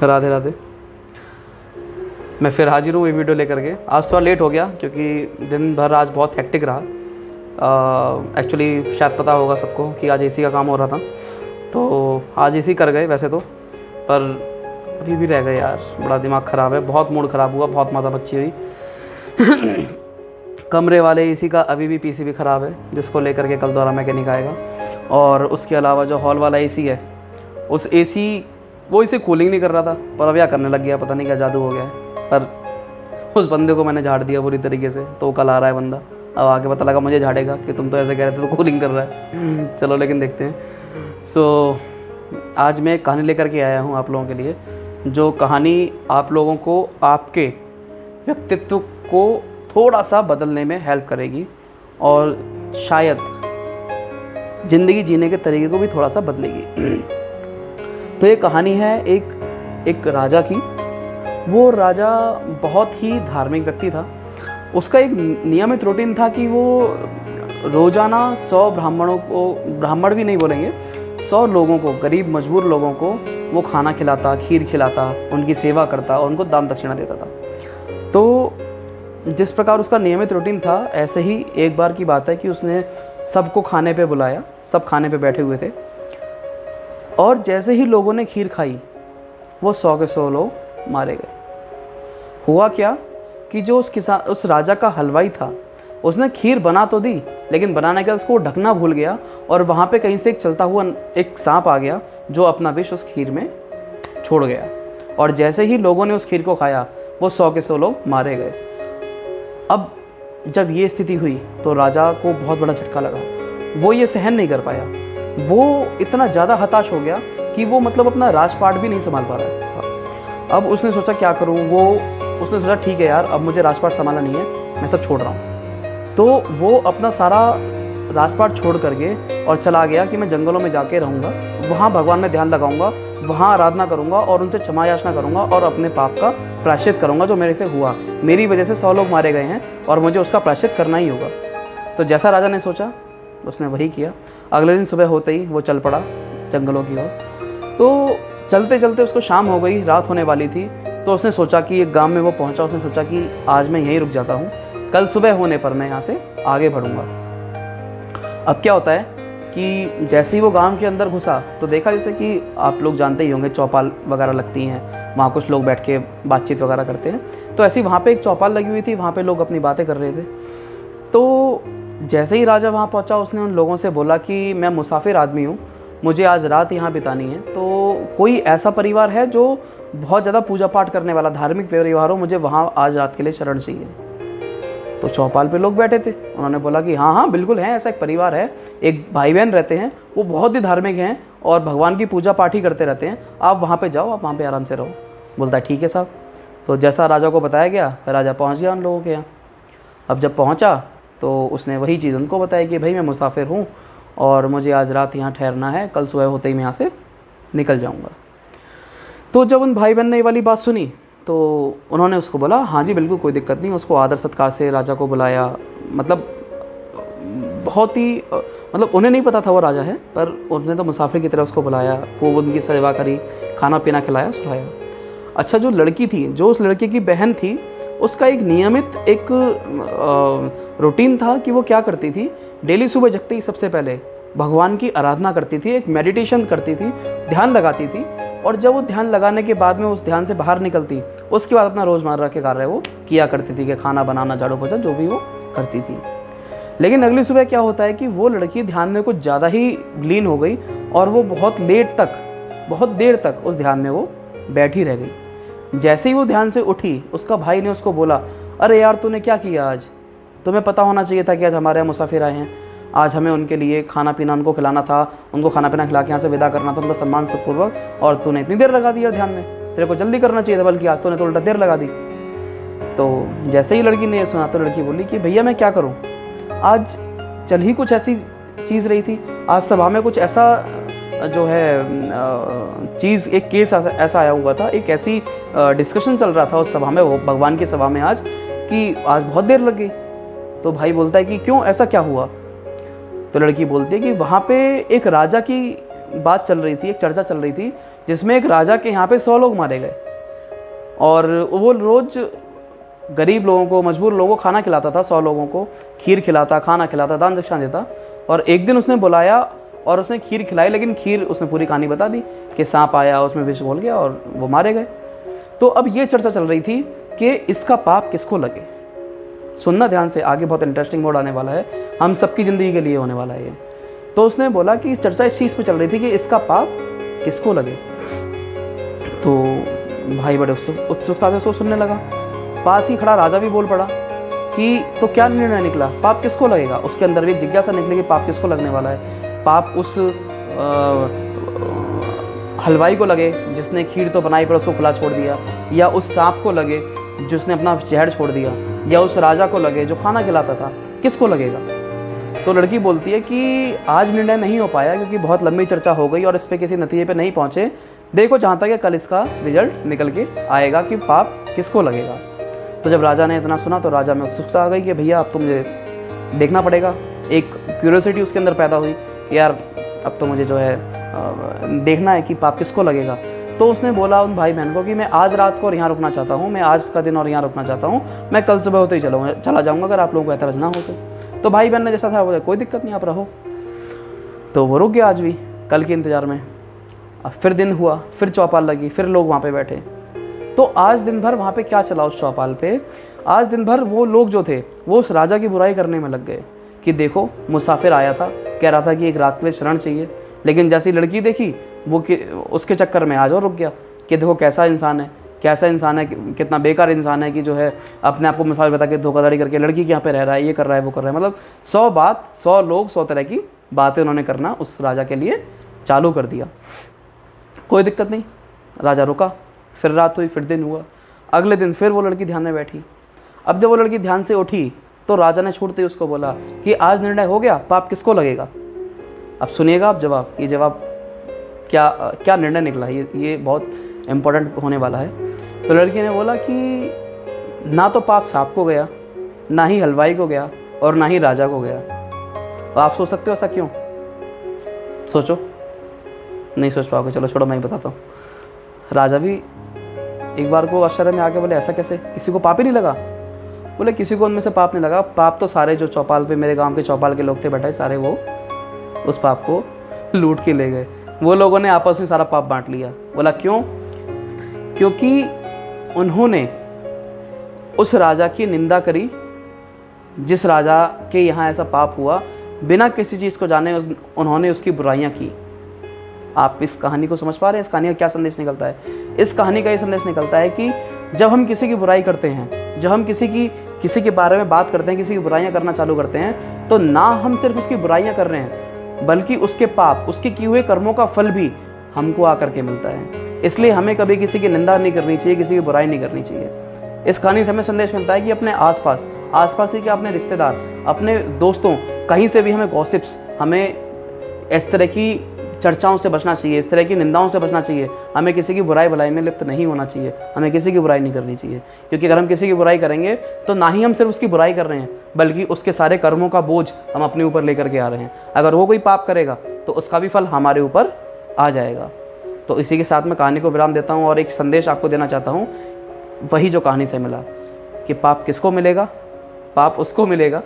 राधे राधे। मैं फिर हाजिर हूँ ये वीडियो लेकर के। आज थोड़ा लेट हो गया क्योंकि दिन भर आज बहुत हेक्टिक रहा। एक्चुअली शायद पता होगा सबको कि आज एसी का काम हो रहा था, तो आज एसी कर गए वैसे तो, पर अभी भी रह गए यार। बड़ा दिमाग ख़राब है, बहुत मूड ख़राब हुआ, बहुत माथा पच्ची हुई। कमरे वाले एसी का अभी भी पीसीबी ख़राब है, जिसको लेकर के कल दोबारा मैकेनिक आएगा। और उसके अलावा जो हॉल वाला एसी है, उस एसी वो इसे कूलिंग नहीं कर रहा था, पर अब क्या करने लग गया, पता नहीं क्या जादू हो गया है। पर उस बंदे को मैंने झाड़ दिया बुरी तरीके से, तो कल आ रहा है बंदा। अब आके पता लगा मुझे झाड़ेगा कि तुम तो ऐसे कह रहे थे तो कूलिंग कर रहा है। चलो लेकिन देखते हैं। सो आज मैं एक कहानी लेकर के आया हूँ आप लोगों के लिए, जो कहानी आप लोगों को आपके व्यक्तित्व को थोड़ा सा बदलने में हेल्प करेगी और शायद ज़िंदगी जीने के तरीके को भी थोड़ा सा बदलेगी। तो ये कहानी है एक राजा की। वो राजा बहुत ही धार्मिक व्यक्ति था। उसका एक नियमित रूटीन था कि वो रोज़ाना 100 ब्राह्मणों को, ब्राह्मण भी नहीं बोलेंगे, 100 लोगों को, गरीब मजबूर लोगों को वो खाना खिलाता, खीर खिलाता, उनकी सेवा करता और उनको दान दक्षिणा देता था। तो जिस प्रकार उसका नियमित रूटीन था, ऐसे ही एक बार की बात है कि उसने सबको खाने पे बुलाया। सब खाने पे बैठे हुए थे और जैसे ही लोगों ने खीर खाई, वो 100 के 100 लोग मारे गए। हुआ क्या कि जो उस राजा का हलवाई था, उसने खीर बना तो दी, लेकिन बनाने के बाद उसको ढकना भूल गया और वहाँ पे कहीं से एक चलता हुआ एक सांप आ गया, जो अपना विष उस खीर में छोड़ गया। और जैसे ही लोगों ने उस खीर को खाया, वो 100 के 100 लोग मारे गए। अब जब ये स्थिति हुई तो राजा को बहुत बड़ा झटका लगा। वो ये सहन नहीं कर पाया। वो इतना ज़्यादा हताश हो गया कि वो मतलब अपना राजपाट भी नहीं संभाल पा रहा था। अब उसने सोचा क्या करूँ। उसने सोचा ठीक है यार, अब मुझे राजपाट संभालना नहीं है, मैं सब छोड़ रहा हूँ। तो वो अपना सारा राजपाट छोड़ करके और चला गया कि मैं जंगलों में जाके रहूँगा, वहाँ भगवान में ध्यान लगाऊंगा, वहाँ आराधना करूँगा और उनसे क्षमा याचना करूँगा और अपने पाप का प्रायश्चित करूँगा जो मेरे से हुआ। मेरी वजह से 100 लोग मारे गए हैं और मुझे उसका प्रायश्चित करना ही होगा। तो जैसा राजा ने सोचा, उसने वही किया। अगले दिन सुबह होते ही वो चल पड़ा जंगलों की ओर। तो चलते चलते उसको शाम हो गई, रात होने वाली थी। तो उसने सोचा कि एक गांव में वो पहुंचा। उसने सोचा कि आज मैं यहीं रुक जाता हूं, कल सुबह होने पर मैं यहाँ से आगे बढ़ूंगा। अब क्या होता है कि जैसे ही वो गांव के अंदर घुसा तो देखा, जैसे कि आप लोग जानते ही होंगे, चौपाल वगैरह लगती हैं, वहाँ कुछ लोग बैठ के बातचीत वगैरह करते हैं। तो ऐसे ही वहाँ पे एक चौपाल लगी हुई थी, वहाँ पे लोग अपनी बातें कर रहे थे। तो जैसे ही राजा वहाँ पहुँचा, उसने उन लोगों से बोला कि मैं मुसाफिर आदमी हूँ, मुझे आज रात यहाँ बितानी है, तो कोई ऐसा परिवार है जो बहुत ज़्यादा पूजा पाठ करने वाला धार्मिक परिवार हो, मुझे वहाँ आज रात के लिए शरण चाहिए। तो चौपाल पे लोग बैठे थे, उन्होंने बोला कि हाँ हाँ बिल्कुल है, ऐसा एक परिवार है, एक भाई बहन रहते हैं, वो बहुत ही धार्मिक हैं और भगवान की पूजा पाठ ही करते रहते हैं, आप वहाँ पे जाओ, आप वहाँ पे आराम से रहो। बोलता है ठीक है साहब। तो जैसा राजा को बताया गया, राजा पहुँच गया उन लोगों के यहाँ। अब जब पहुँचा तो उसने वही चीज़ उनको बताई कि भाई मैं मुसाफिर हूँ और मुझे आज रात यहाँ ठहरना है, कल सुबह होते ही मैं यहाँ से निकल जाऊँगा। तो जब उन भाई बहन ने ये वाली बात सुनी तो उन्होंने उसको बोला हाँ जी बिल्कुल कोई दिक्कत नहीं। उसको आदर सत्कार से राजा को बुलाया। मतलब बहुत ही मतलब उन्हें नहीं पता था वो राजा है, पर उन्होंने तो मुसाफिर की तरह उसको बुलाया, खूब उनकी सेवा करी, खाना पीना खिलाया, सुलाया। अच्छा, जो लड़की थी, जो उस लड़के की बहन थी, उसका एक नियमित एक रूटीन था कि वो क्या करती थी, डेली सुबह जगते ही सबसे पहले भगवान की आराधना करती थी, एक मेडिटेशन करती थी, ध्यान लगाती थी। और जब वो ध्यान लगाने के बाद में उस ध्यान से बाहर निकलती, उसके बाद अपना रोज़मर्रा के कार्य वो किया करती थी, कि खाना बनाना, झाड़ू पोछा, जो भी वो करती थी। लेकिन अगली सुबह क्या होता है कि वो लड़की ध्यान में कुछ ज़्यादा ही लीन हो गई और वो बहुत देर तक उस ध्यान में वो बैठी रह गई। जैसे ही वो ध्यान से उठी, उसका भाई ने उसको बोला, अरे यार तूने क्या किया आज, तुम्हें पता होना चाहिए था कि आज हमारे यहाँ मुसाफिर आए हैं, आज हमें उनके लिए खाना पीना उनको खिलाना था, उनको खाना पीना खिला के यहाँ से विदा करना था, उनका सम्मान पूर्वक, और तूने इतनी देर लगा दी यार ध्यान में, तेरे को जल्दी करना चाहिए था, बल्कि आज तूने तो उल्टा देर लगा दी। तो जैसे ही लड़की ने सुना तो लड़की बोली कि भैया मैं क्या करूँ, आज चल ही कुछ ऐसी चीज़ रही थी, आज सभा में कुछ ऐसा जो है चीज़, एक केस ऐसा आया हुआ था, एक ऐसी डिस्कशन चल रहा था उस सभा में, वो भगवान की सभा में आज, कि आज बहुत देर लग गई। तो भाई बोलता है कि क्यों, ऐसा क्या हुआ। तो लड़की बोलती है कि वहाँ पे एक राजा की बात चल रही थी, एक चर्चा चल रही थी जिसमें एक राजा के यहाँ पे 100 लोग मारे गए, और वो रोज़ गरीब लोगों को, मजबूर लोगों को खाना खिलाता था, 100 लोगों को खीर खिलाता, खाना खिलाता, दान दक्षिणा देता। और एक दिन उसने बुलाया और उसने खीर खिलाई, लेकिन खीर उसने पूरी कहानी बता दी कि सांप आया, उसमें विष घोल गया और वो मारे गए। तो अब ये चर्चा चल रही थी कि इसका पाप किसको लगे। सुनना ध्यान से, आगे बहुत इंटरेस्टिंग मोड आने वाला है, हम सबकी ज़िंदगी के लिए होने वाला है ये। तो उसने बोला कि चर्चा इस चीज़ पे चल रही थी कि इसका पाप किसको लगे। तो भाई बड़े उत्सुकता से उसको सुनने लगा। पास ही खड़ा राजा भी बोल पड़ा कि तो क्या निर्णय निकला, पाप किसको लगेगा। उसके अंदर भी एक जिज्ञासा निकली कि पाप किसको लगने वाला है। पाप उस हलवाई को लगे जिसने खीर तो बनाई पर उसको खुला छोड़ दिया, या उस सांप को लगे जिसने अपना जहर छोड़ दिया, या उस राजा को लगे जो खाना खिलाता था, किसको लगेगा। तो लड़की बोलती है कि आज निर्णय नहीं हो पाया क्योंकि बहुत लंबी चर्चा हो गई और इस पर किसी नतीजे पे नहीं पहुँचे। देखो जहाँ तक है कल इसका रिजल्ट निकल के आएगा कि पाप किसको लगेगा। तो जब राजा ने इतना सुना तो राजा में उत्सुकता आ गई कि भैया अब तो मुझे देखना पड़ेगा। एक क्यूरियोसिटी उसके अंदर पैदा हुई कि यार अब तो मुझे जो है देखना है कि पाप किसको लगेगा। तो उसने बोला उन भाई बहन को कि मैं आज रात को और यहाँ रुकना चाहता हूँ, मैं आज का दिन और यहाँ रुकना चाहता हूँ, मैं कल सुबह होते ही चला जाऊँगा अगर आप लोगों को एतराज़ ना हो तो भाई बहन ने जैसा था बोले कोई दिक्कत नहीं, आप रहो। तो वो रुक गया आज भी कल के इंतज़ार में। अब फिर दिन हुआ, फिर चौपाल लगी, फिर लोग वहाँ पे बैठे। तो आज दिन भर वहाँ पे क्या चला उस चौपाल पे, आज दिन भर वो लोग जो थे वो उस राजा की बुराई करने में लग गए कि देखो मुसाफिर आया था, कह रहा था कि एक रात के लिए शरण चाहिए, लेकिन जैसी लड़की देखी वो उसके चक्कर में आज और रुक गया कि देखो कैसा इंसान है, कितना बेकार इंसान है कि जो है अपने आप को मिसाल बता के धोखाधड़ी करके लड़की के यहाँ पे रह रहा है, ये कर रहा है, वो कर रहा है। मतलब 100 लोग 100 तरह की बातें उन्होंने करना उस राजा के लिए चालू कर दिया। कोई दिक्कत नहीं, राजा रुका, फिर रात हुई, फिर दिन हुआ। अगले दिन फिर वो लड़की ध्यान में बैठी। अब जब वो लड़की ध्यान से उठी तो राजा ने छूटते ही उसको बोला कि आज निर्णय हो गया, पाप किसको लगेगा। अब सुनिएगा आप जवाब, ये जवाब क्या निर्णय निकला, ये बहुत इम्पोर्टेंट होने वाला है। तो लड़की ने बोला कि ना तो पाप सांप को गया, ना ही हलवाई को गया, और ना ही राजा को गया। तो आप सोच सकते हो ऐसा क्यों? सोचो, नहीं सोच पाओगे, चलो छोड़ो मैं ही बताता हूँ। राजा भी एक बार को आश्चर्य में आके बोले ऐसा कैसे, किसी को पाप ही नहीं लगा? बोले किसी को उनमें से पाप नहीं लगा, पाप तो सारे जो चौपाल पे मेरे गांव के चौपाल के लोग थे बैठे सारे वो उस पाप को लूट के ले गए। वो लोगों ने आपस में सारा पाप बांट लिया। बोला क्यों? क्योंकि उन्होंने उस राजा की निंदा करी जिस राजा के यहाँ ऐसा पाप हुआ, बिना किसी चीज़ को जाने उन्होंने उसकी बुराइयाँ की। आप इस कहानी को समझ पा रहे हैं? इस कहानी का क्या संदेश निकलता है? इस कहानी का ये संदेश निकलता है कि जब हम किसी की बुराई करते हैं, जब हम किसी के बारे में बात करते हैं, किसी की बुराइयां करना चालू करते हैं, तो ना हम सिर्फ उसकी बुराइयां कर रहे हैं बल्कि उसके पाप, उसके किए हुए कर्मों का फल भी हमको आकर के मिलता है। इसलिए हमें कभी किसी की निंदा नहीं करनी चाहिए, किसी की बुराई नहीं करनी चाहिए। इस कहानी से हमें संदेश मिलता है कि अपने आसपास ही के अपने रिश्तेदार, अपने दोस्तों, कहीं से भी हमें गॉसिप्स, हमें इस तरह की चर्चाओं से बचना चाहिए, इस तरह की निंदाओं से बचना चाहिए। हमें किसी की बुराई भलाई में लिप्त नहीं होना चाहिए, हमें किसी की बुराई नहीं करनी चाहिए। क्योंकि अगर हम किसी की बुराई करेंगे तो ना ही हम सिर्फ उसकी बुराई कर रहे हैं बल्कि उसके सारे कर्मों का बोझ हम अपने ऊपर लेकर के आ रहे हैं। अगर वो कोई पाप करेगा तो उसका भी फल हमारे ऊपर आ जाएगा। तो इसी के साथ मैं कहानी को विराम देता हूँ और एक संदेश आपको देना चाहता हूँ, वही जो कहानी से मिला कि पाप किसको मिलेगा? पाप उसको मिलेगा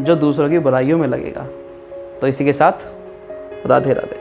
जो दूसरों की बुराइयों में लगेगा। तो इसी के साथ राधे राधे।